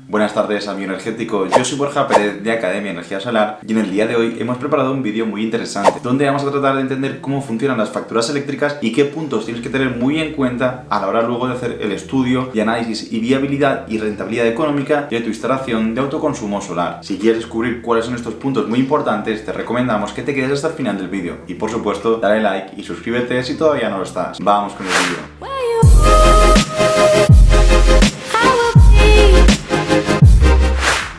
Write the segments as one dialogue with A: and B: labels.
A: Buenas tardes, amigo energético. Yo soy Borja Pérez de Academia Energía Solar y en el día de hoy hemos preparado un vídeo muy interesante donde vamos a tratar de entender cómo funcionan las facturas eléctricas y qué puntos tienes que tener muy en cuenta a la hora luego de hacer el estudio y análisis y viabilidad y rentabilidad económica de tu instalación de autoconsumo solar. Si quieres descubrir cuáles son estos puntos muy importantes, te recomendamos que te quedes hasta el final del vídeo y por supuesto dale like y suscríbete si todavía no lo estás. Vamos con el vídeo.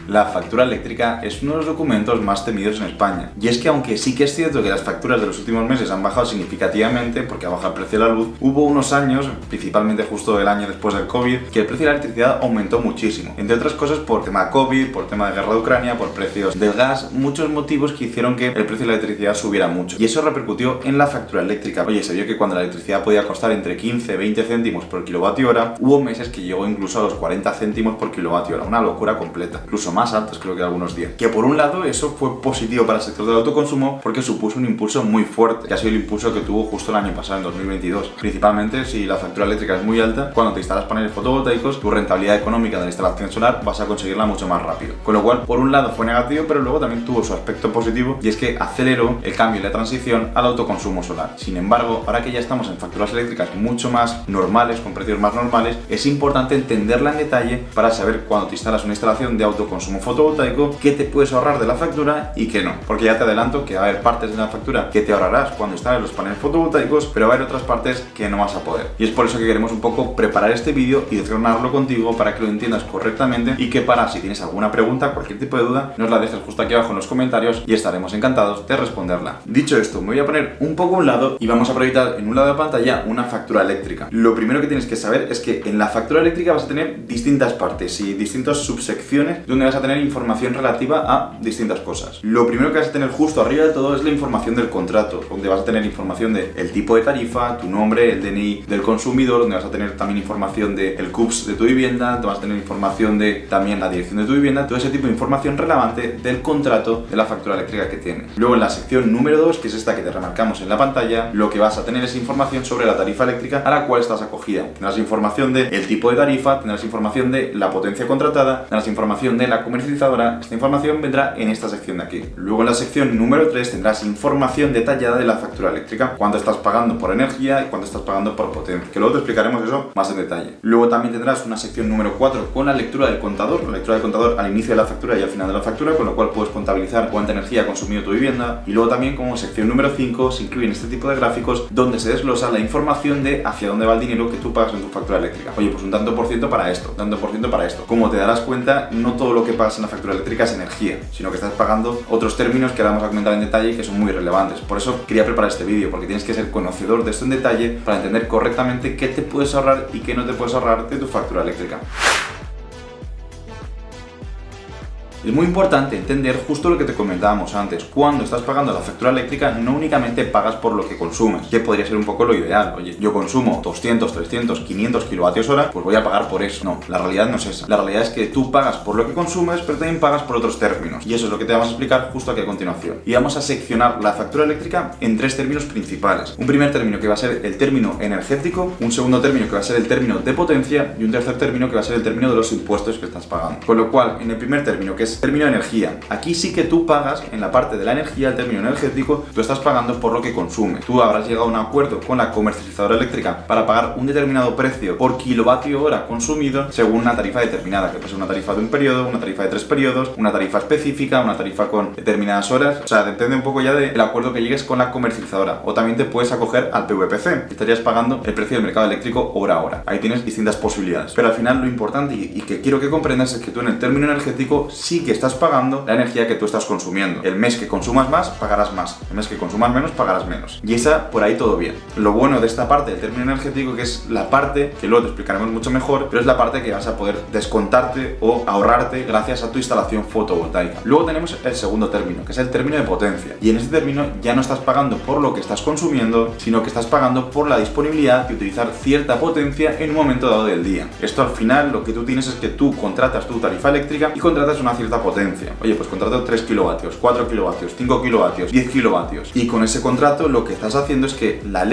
A: La factura eléctrica es uno de los documentos más temidos en España. Y es que aunque sí que es cierto que las facturas de los últimos meses han bajado significativamente porque ha bajado el precio de la luz, hubo unos años, principalmente justo el año después del COVID, que el precio de la electricidad aumentó muchísimo. Entre otras cosas por tema de COVID, por tema de guerra de Ucrania, por precios del gas, muchos motivos que hicieron que el precio de la electricidad subiera mucho. Y eso repercutió en la factura eléctrica. Oye, se vio que cuando la electricidad podía costar entre 15 y 20 céntimos por kilovatio hora, hubo meses que llegó incluso a los 40 céntimos por kilovatio hora. Una locura completa. Incluso más altos creo que algunos días. Que por un lado eso fue positivo para el sector del autoconsumo porque supuso un impulso muy fuerte, que ha sido el impulso que tuvo justo el año pasado, en 2022. Principalmente si la factura eléctrica es muy alta, cuando te instalas paneles fotovoltaicos, tu rentabilidad económica de la instalación solar vas a conseguirla mucho más rápido. Con lo cual, por un lado fue negativo, pero luego también tuvo su aspecto positivo y es que aceleró el cambio y la transición al autoconsumo solar. Sin embargo, ahora que ya estamos en facturas eléctricas mucho más normales, con precios más normales, es importante entenderla en detalle para saber cuando te instalas una instalación de autoconsumo fotovoltaico qué te puedes ahorrar de la factura y qué no. Porque ya te adelanto que va a haber partes de la factura que te ahorrarás cuando instales los paneles fotovoltaicos, pero va a haber otras partes que no vas a poder. Y es por eso que queremos un poco preparar este vídeo y desgranarlo contigo para que lo entiendas correctamente y que si tienes alguna pregunta, cualquier tipo de duda, nos la dejes justo aquí abajo en los comentarios y estaremos encantados de responderla. Dicho esto, me voy a poner un poco a un lado y vamos a proyectar en un lado de pantalla una factura eléctrica. Lo primero que tienes que saber es que en la factura eléctrica vas a tener distintas partes y distintas subsecciones donde vas a tener información relativa a distintas cosas. Lo primero que vas a tener justo arriba de todo es la información del contrato, donde vas a tener información del tipo de tarifa, tu nombre, el DNI del consumidor, donde vas a tener también información del CUPS de tu vivienda, vas a tener información de también la dirección de tu vivienda, todo ese tipo de información relevante del contrato de la factura eléctrica que tienes. Luego en la sección número 2, que es esta que te remarcamos en la pantalla, lo que vas a tener es información sobre la tarifa eléctrica a la cual estás acogida. Tendrás información del tipo de tarifa, tendrás información de la potencia contratada, tendrás información de la comercializadora. Esta información vendrá en esta sección de aquí. Luego en la sección número 3 tendrás información detallada de la factura eléctrica, cuánto estás pagando por energía y cuánto estás pagando por potencia, que luego te explicaremos eso más en detalle. Luego también tendrás una sección número 4 con la lectura del contador, la lectura del contador al inicio de la factura y al final de la factura, con lo cual puedes contabilizar cuánta energía ha consumido tu vivienda. Y luego también como sección número 5 se incluyen este tipo de gráficos donde se desglosa la información de hacia dónde va el dinero que tú pagas en tu factura eléctrica. Oye, pues un tanto por ciento para esto, tanto por ciento para esto. Como te darás cuenta, no todo lo que pagas en la factura eléctrica es energía, sino que estás pagando otros términos que ahora vamos a comentar en detalle y que son muy relevantes. Por eso quería preparar este vídeo, porque tienes que ser conocedor de esto en detalle para entender correctamente qué te puedes ahorrar y qué no te puedes ahorrar de tu factura eléctrica. Es muy importante entender justo lo que te comentábamos antes. Cuando estás pagando la factura eléctrica, no únicamente pagas por lo que consumes, que podría ser un poco lo ideal. Oye, yo consumo 200, 300, 500 kilovatios hora, pues voy a pagar por eso. No, la realidad no es esa. La realidad es que tú pagas por lo que consumes, pero también pagas por otros términos. Y eso es lo que te vamos a explicar justo aquí a continuación. Y vamos a seccionar la factura eléctrica en 3 términos principales. Un primer término que va a ser el término energético, un segundo término que va a ser el término de potencia y un tercer término que va a ser el término de los impuestos que estás pagando. Con lo cual, en el primer término, que es término de energía, aquí sí que tú pagas en la parte de la energía, el término energético, tú estás pagando por lo que consumes. Tú habrás llegado a un acuerdo con la comercializadora eléctrica para pagar un determinado precio por kilovatio hora consumido según una tarifa determinada, que puede ser una tarifa de un periodo, una tarifa de 3 periodos, una tarifa específica, una tarifa con determinadas horas. O sea, depende un poco ya del acuerdo que llegues con la comercializadora. O también te puedes acoger al PVPC, estarías pagando el precio del mercado eléctrico hora a hora. Ahí tienes distintas posibilidades. Pero al final lo importante y que quiero que comprendas es que tú en el término energético sí que estás pagando la energía que tú estás consumiendo. El mes que consumas más, pagarás más. El mes que consumas menos, pagarás menos. Y esa, por ahí todo bien. Lo bueno de esta parte del término energético, que es la parte, que luego te explicaremos mucho mejor, pero es la parte que vas a poder descontarte o ahorrarte gracias a tu instalación fotovoltaica. Luego tenemos el segundo término, que es el término de potencia. Y en este término ya no estás pagando por lo que estás consumiendo, sino que estás pagando por la disponibilidad de utilizar cierta potencia en un momento dado del día. Esto al final lo que tú tienes es que tú contratas tu tarifa eléctrica y contratas una cierta cierta potencia. Oye, pues contrato 3 kilovatios, 4 kilovatios, 5 kilovatios, 10 kilovatios. Y con ese contrato lo que estás haciendo es que la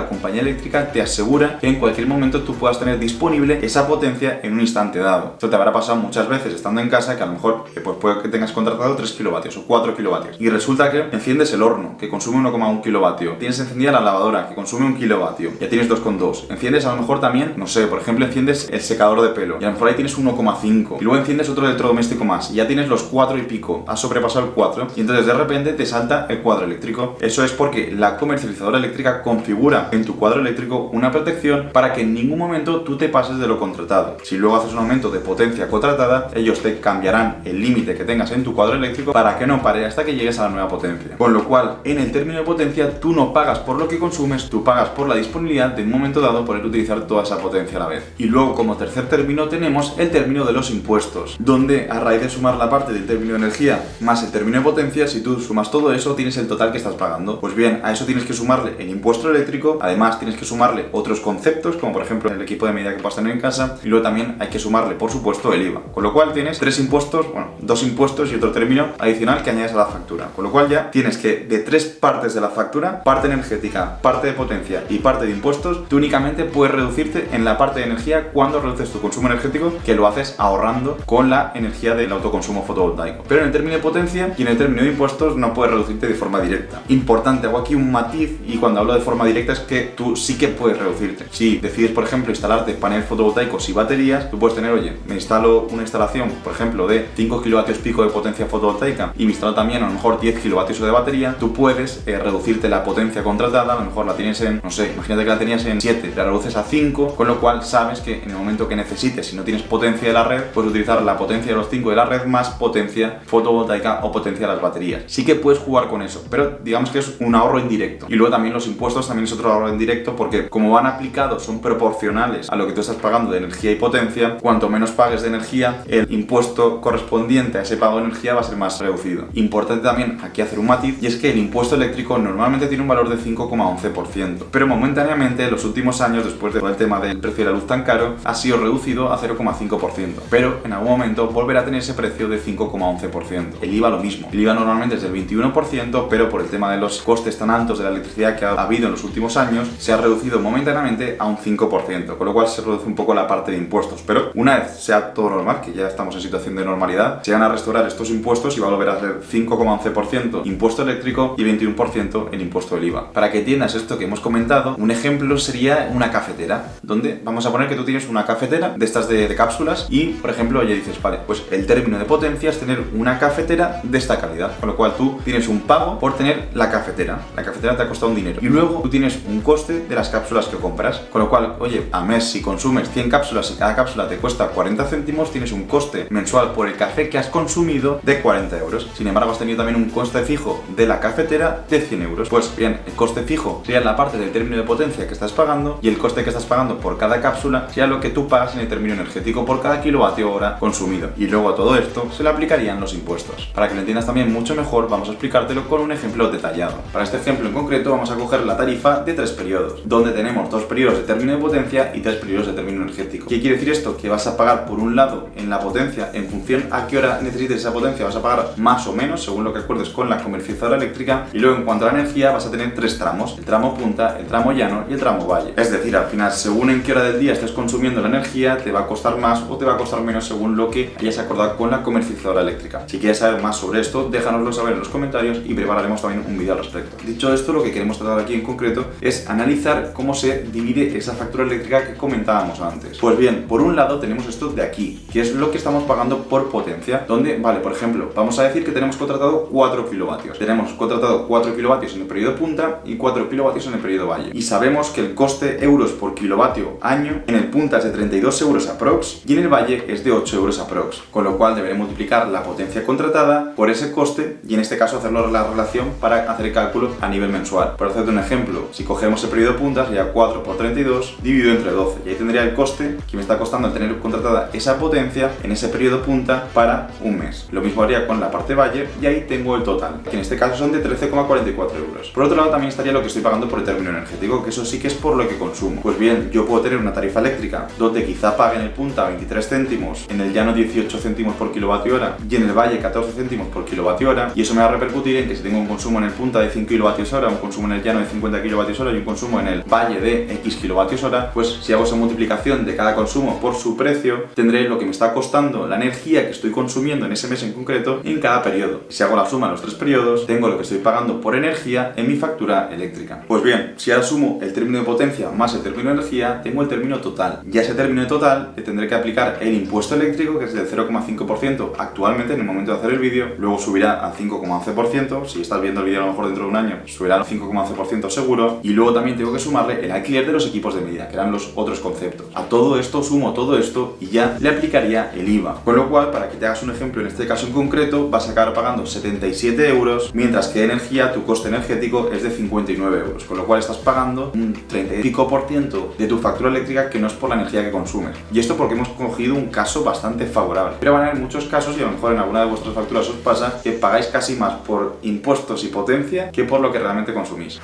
A: compañía eléctrica te asegura que en cualquier momento tú puedas tener disponible esa potencia en un instante dado. Esto te habrá pasado muchas veces estando en casa, que a lo mejor pues puede que tengas contratado 3 kilovatios o 4 kilovatios. Y resulta que enciendes el horno, que consume 1,1 kilovatio. Tienes encendida la lavadora, que consume 1 kilovatio. Ya tienes 2,2. Enciendes a lo mejor también, no sé, por ejemplo, enciendes el secador de pelo. Y a lo mejor ahí tienes 1,5. Y luego enciendes otro electrodoméstico más. Y ya tienes los 4 y pico. Has sobrepasado el 4. Y entonces de repente te salta el cuadro eléctrico. Eso es porque la comercializadora eléctrica configura en tu cuadro eléctrico una protección para que en ningún momento tú te pases de lo contratado. Si luego haces un aumento de potencia contratada, ellos te cambiarán el límite que tengas en tu cuadro eléctrico para que no pare hasta que llegues a la nueva potencia. Con lo cual, en el término de potencia, tú no pagas por lo que consumes, tú pagas por la disponibilidad de un momento dado poder utilizar toda esa potencia a la vez. Y luego, como tercer término, tenemos el término de los impuestos, donde a raíz de sumar la parte del término de energía más el término de potencia, si tú sumas todo eso, tienes el total que estás pagando. Pues bien, a eso tienes que sumarle el impuesto eléctrico, además tienes que sumarle otros conceptos, como por ejemplo el equipo de medida que puedas tener en casa, y luego también hay que sumarle, por supuesto, el IVA. Con lo cual tienes 3 impuestos, bueno, 2 impuestos y otro término adicional que añades a la factura. Con lo cual ya tienes que de 3 partes de la factura, parte energética, parte de potencia y parte de impuestos, tú únicamente puedes reducirte en la parte de energía cuando reduces tu consumo energético, que lo haces ahorrando con la energía del autoconsumo fotovoltaico. Pero en el término de potencia y en el término de impuestos no puedes reducirte de forma directa. Importante, hago aquí un matiz, y cuando hablo de forma directa es que tú sí que puedes reducirte. Si decides, por ejemplo, instalarte paneles fotovoltaicos y baterías, tú puedes tener, oye, me instalo una instalación, por ejemplo, de 5 kilovatios pico de potencia fotovoltaica y me instalo también a lo mejor 10 kilovatios de batería, tú puedes reducirte la potencia contratada, a lo mejor la tienes en, no sé, imagínate que la tenías en 7, la reduces a 5, con lo cual sabes que en el momento que necesites, si no tienes potencia de la red, puedes utilizar la potencia de los 5 de la red más potencia fotovoltaica o potencia de las baterías. Sí que puedes jugar con eso, pero digamos que es un ahorro indirecto. Y luego también los impuestos también es otro ahorro indirecto, porque como van aplicados, son proporcionales a lo que tú estás pagando de energía y potencia. Cuanto menos pagues de energía, el impuesto correspondiente a ese pago de energía va a ser más reducido. Importante también aquí hacer un matiz, y es que el impuesto eléctrico normalmente tiene un valor de 5,11%, pero momentáneamente en los últimos años, después del tema del precio de la luz tan caro, ha sido reducido a 0,5%, pero en algún momento volverá a tener ese precio de 5,11%. El IVA lo mismo. El IVA normalmente es del 21%, pero por el tema de los costes tan altos de la electricidad que ha habido en los últimos años, se ha reducido momentáneamente a un 5%, con lo cual se reduce un poco la parte de impuestos. Pero una vez sea todo normal, que ya estamos en situación de normalidad, se van a restaurar estos impuestos y va a volver a ser 5,11% impuesto eléctrico y 21% el impuesto del IVA. Para que entiendas esto que hemos comentado, un ejemplo sería una cafetera, donde vamos a poner que tú tienes una cafetera de estas de cápsulas y, por ejemplo, ya dices, vale, pues el término de potencia es tener una cafetera de esta calidad, con lo cual tú tienes un pago por tener la cafetera te ha costado un dinero, y luego tú tienes un coste de las cápsulas que compras, con lo cual, oye, a mes si consumes 100 cápsulas y cada cápsula te cuesta 40 céntimos, tienes un coste mensual por el café que has consumido de 40 euros. Sin embargo, has tenido también un coste fijo de la cafetera de 100 euros. Pues bien, el coste fijo sería la parte del término de potencia que estás pagando, y el coste que estás pagando por cada cápsula sería lo que tú pagas en el término energético por cada kilovatio hora consumido. Y luego a todo esto se le aplicarían los impuestos. Para que lo entiendas también mucho mejor, vamos a explicártelo con un ejemplo detallado. Para este ejemplo en concreto vamos a coger la tarifa de 3 periodos, donde tenemos 2 periodos de término de potencia y 3 periodos de término energético. ¿Qué quiere decir esto? Que vas a pagar por un lado en la potencia, en función a qué hora necesites esa potencia, vas a pagar más o menos según lo que acuerdes con la comercializadora eléctrica, y luego en cuanto a la energía vas a tener 3 tramos: el tramo punta, el tramo llano y el tramo valle. Es decir, al final, según en qué hora del día estés consumiendo la energía, te va a costar más o te va a costar menos según lo que hayas acordado con la comercializadora eléctrica. Si quieres saber más sobre esto, déjanoslo saber en los comentarios y prepararemos también un vídeo al respecto. Dicho esto, lo que queremos tratar aquí en concreto es analizar cómo se divide esa factura eléctrica que comentábamos antes. Pues bien, por un lado tenemos esto de aquí, que es lo que estamos pagando por potencia, donde, vale, por ejemplo, vamos a decir que tenemos contratado 4 kilovatios. Tenemos contratado 4 kilovatios en el periodo punta y 4 kilovatios en el periodo valle. Y sabemos que el coste euros por kilovatio año en el punta es de 32 euros aprox y en el valle es de 8 euros aprox, con lo cual deberé multiplicar la potencia contratada por ese coste y en este caso hacerlo la relación para hacer el cálculo a nivel mensual. Por hacerte un ejemplo, si cogemos el periodo punta sería 4 por 32 dividido entre 12, y ahí tendría el coste que me está costando el tener contratada esa potencia en ese periodo punta para un mes. Lo mismo haría con la parte valle y ahí tengo el total, que en este caso son de 13,44 euros. Por otro lado también estaría lo que estoy pagando por el término energético, que eso sí que es por lo que consumo. Pues bien, yo puedo tener una tarifa eléctrica donde quizá pague en el punta 23 céntimos, en el llano 18 céntimos por kilovatio hora y en el valle 14 céntimos por kilovatio hora, y eso me va a repercutir en que si tengo un consumo en el punta de 5 kilovatios hora, un consumo en el llano de 50 kilovatios hora y un consumo en el valle de X kilovatios hora, pues si hago esa multiplicación de cada consumo por su precio, tendré lo que me está costando la energía que estoy consumiendo en ese mes en concreto en cada periodo. Si hago la suma de los 3 periodos, tengo lo que estoy pagando por energía en mi factura eléctrica. Pues bien, si ahora sumo el término de potencia más el término de energía, tengo el término total. Y a ese término total le tendré que aplicar el impuesto eléctrico, que es del 0,5% actualmente en el momento de hacer el vídeo, luego subirá al 5,11%, si estás viendo el vídeo a lo mejor dentro de un año, subirá al 5,11% seguro, y luego también tengo que sumarle el alquiler de los equipos de medida, que eran los otros conceptos. A todo esto sumo todo esto y ya le aplicaría el IVA. Con lo cual, para que te hagas un ejemplo, en este caso en concreto, vas a acabar pagando 77 euros, mientras que de energía tu coste energético es de 59 euros, con lo cual estás pagando un 30 y pico % de tu factura eléctrica que no es por la energía que consumes. Y esto porque hemos cogido un caso bastante favorable. Pero van a haber muchos casos, y a lo mejor en alguna de vuestras facturas os pasa, que pagáis casi más por impuestos y potencia que por lo que realmente consumís.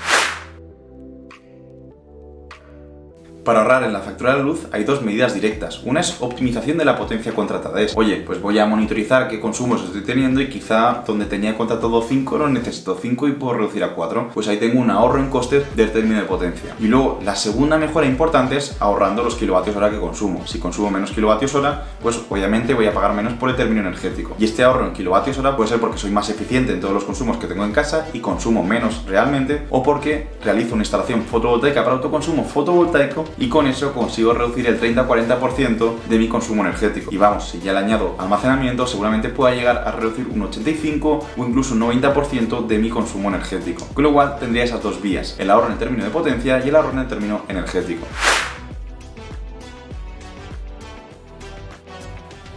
A: Para ahorrar en la factura de la luz hay dos medidas directas. Una es optimización de la potencia contratada. Es, oye, pues voy a monitorizar qué consumos estoy teniendo y quizá donde tenía contratado 5 no necesito 5 y puedo reducir a 4. Pues ahí tengo un ahorro en costes del término de potencia. Y luego la segunda mejora importante es ahorrando los kilovatios hora que consumo. Si consumo menos kilovatios hora, pues obviamente voy a pagar menos por el término energético. Y este ahorro en kilovatios hora puede ser porque soy más eficiente en todos los consumos que tengo en casa y consumo menos realmente, o porque realizo una instalación fotovoltaica para autoconsumo fotovoltaico y con eso consigo reducir el 30-40% de mi consumo energético. Y vamos, si ya le añado almacenamiento, seguramente pueda llegar a reducir un 85 o incluso un 90% de mi consumo energético. Con lo cual tendría esas dos vías, el ahorro en el término de potencia y el ahorro en el término energético.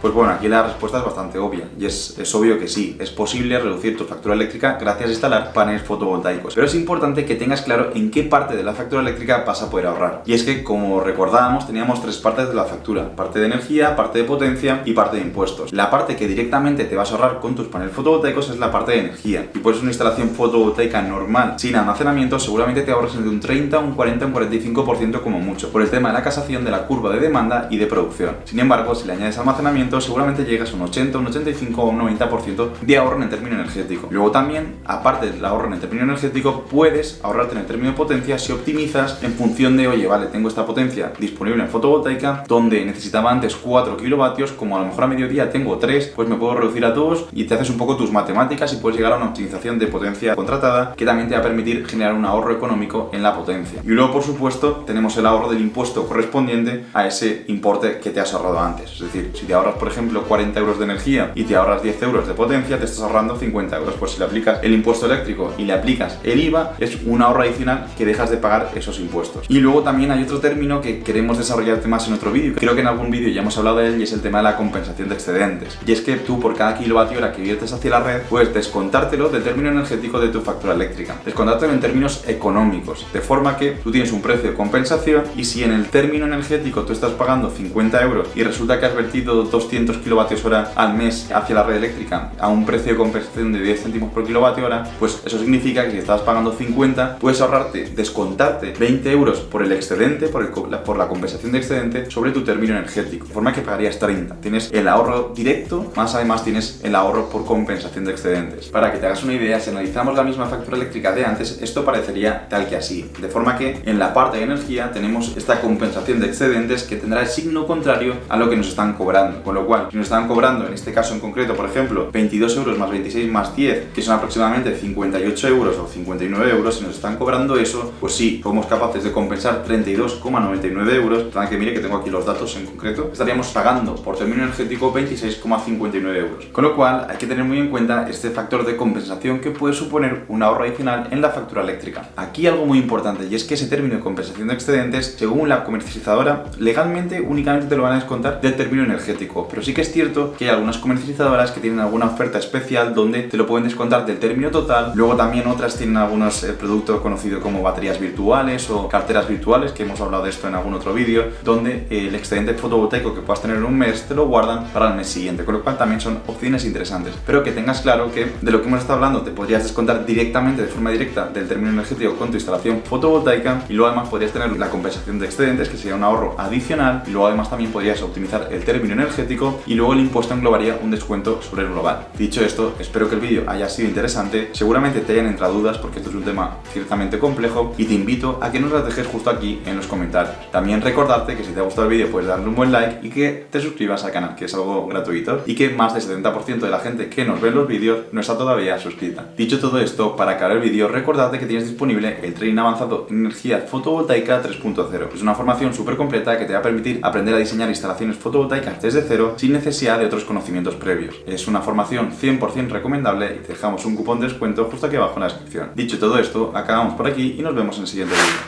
A: Pues bueno, aquí la respuesta es bastante obvia y es obvio que sí, es posible reducir tu factura eléctrica gracias a instalar paneles fotovoltaicos. Pero es importante que tengas claro en qué parte de la factura eléctrica vas a poder ahorrar. Y es que, como recordábamos, teníamos 3 partes de la factura: parte de energía, parte de potencia y parte de impuestos. La parte que directamente te vas a ahorrar con tus paneles fotovoltaicos es la parte de energía. Y pues una instalación fotovoltaica normal sin almacenamiento seguramente te ahorras entre un 30, un 40, un 45% como mucho, por el tema de la casación de la curva de demanda y de producción. Sin embargo, si le añades almacenamiento, seguramente llegas a un 80, un 85 o un 90% de ahorro en el término energético. Luego también, aparte del ahorro en el término energético, puedes ahorrarte en el término de potencia si optimizas en función de, oye, vale, tengo esta potencia disponible en fotovoltaica, donde necesitaba antes 4 kilovatios, como a lo mejor a mediodía tengo 3, pues me puedo reducir a 2 y te haces un poco tus matemáticas y puedes llegar a una optimización de potencia contratada que también te va a permitir generar un ahorro económico en la potencia. Y luego, por supuesto, tenemos el ahorro del impuesto correspondiente a ese importe que te has ahorrado antes. Es decir, si te ahorras, por ejemplo, 40 euros de energía y te ahorras 10 euros de potencia, te estás ahorrando 50 euros. Pues si le aplicas el impuesto eléctrico y le aplicas el IVA, es un ahorro adicional que dejas de pagar esos impuestos. Y luego también hay otro término que queremos desarrollarte más en otro vídeo. Creo que en algún vídeo ya hemos hablado de él, y es el tema de la compensación de excedentes. Y es que tú, por cada kilovatio hora que viertes hacia la red, puedes descontártelo del término energético de tu factura eléctrica. Descontártelo en términos económicos, de forma que tú tienes un precio de compensación, y si en el término energético tú estás pagando 50 euros y resulta que has vertido 200 kilovatios hora al mes hacia la red eléctrica a un precio de compensación de 10 céntimos por kilovatio hora, pues eso significa que si estabas pagando 50, puedes ahorrarte, descontarte 20 euros por el excedente, por la compensación de excedente sobre tu término energético, de forma que pagarías 30. Tienes el ahorro directo, más además tienes el ahorro por compensación de excedentes. Para que te hagas una idea, si analizamos la misma factura eléctrica de antes, esto parecería tal que así, de forma que en la parte de energía tenemos esta compensación de excedentes que tendrá el signo contrario a lo que nos están cobrando, con lo cual, si nos están cobrando, en este caso en concreto, por ejemplo, 22 euros más 26 más 10, que son aproximadamente 58 euros o 59 euros, si nos están cobrando eso, pues sí, somos capaces de compensar 32,99 euros, para que mire que tengo aquí los datos en concreto, estaríamos pagando por término energético 26,59 euros. Con lo cual, hay que tener muy en cuenta este factor de compensación que puede suponer un ahorro adicional en la factura eléctrica. Aquí algo muy importante, y es que ese término de compensación de excedentes, según la comercializadora, legalmente únicamente te lo van a descontar del término energético, pero sí que es cierto que hay algunas comercializadoras que tienen alguna oferta especial donde te lo pueden descontar del término total. Luego también otras tienen algunos productos conocidos como baterías virtuales o carteras virtuales, que hemos hablado de esto en algún otro vídeo, donde el excedente fotovoltaico que puedas tener en un mes te lo guardan para el mes siguiente, con lo cual también son opciones interesantes. Pero que tengas claro que de lo que hemos estado hablando te podrías descontar directamente, de forma directa, del término energético con tu instalación fotovoltaica, y luego además podrías tener la compensación de excedentes, que sería un ahorro adicional, y luego además también podrías optimizar el término energético energético y luego el impuesto englobaría un descuento sobre el global. Dicho esto, espero que el vídeo haya sido interesante, seguramente te hayan entrado dudas porque esto es un tema ciertamente complejo y te invito a que nos las dejes justo aquí en los comentarios. También recordarte que si te ha gustado el vídeo puedes darle un buen like y que te suscribas al canal, que es algo gratuito, y que más del 70% de la gente que nos ve los vídeos no está todavía suscrita. Dicho todo esto, para acabar el vídeo, recordarte que tienes disponible el training avanzado en energía fotovoltaica 3.0. Es una formación súper completa que te va a permitir aprender a diseñar instalaciones fotovoltaicas desde cero sin necesidad de otros conocimientos previos. Es una formación 100% recomendable y te dejamos un cupón de descuento justo aquí abajo en la descripción. Dicho todo esto, acabamos por aquí y nos vemos en el siguiente vídeo.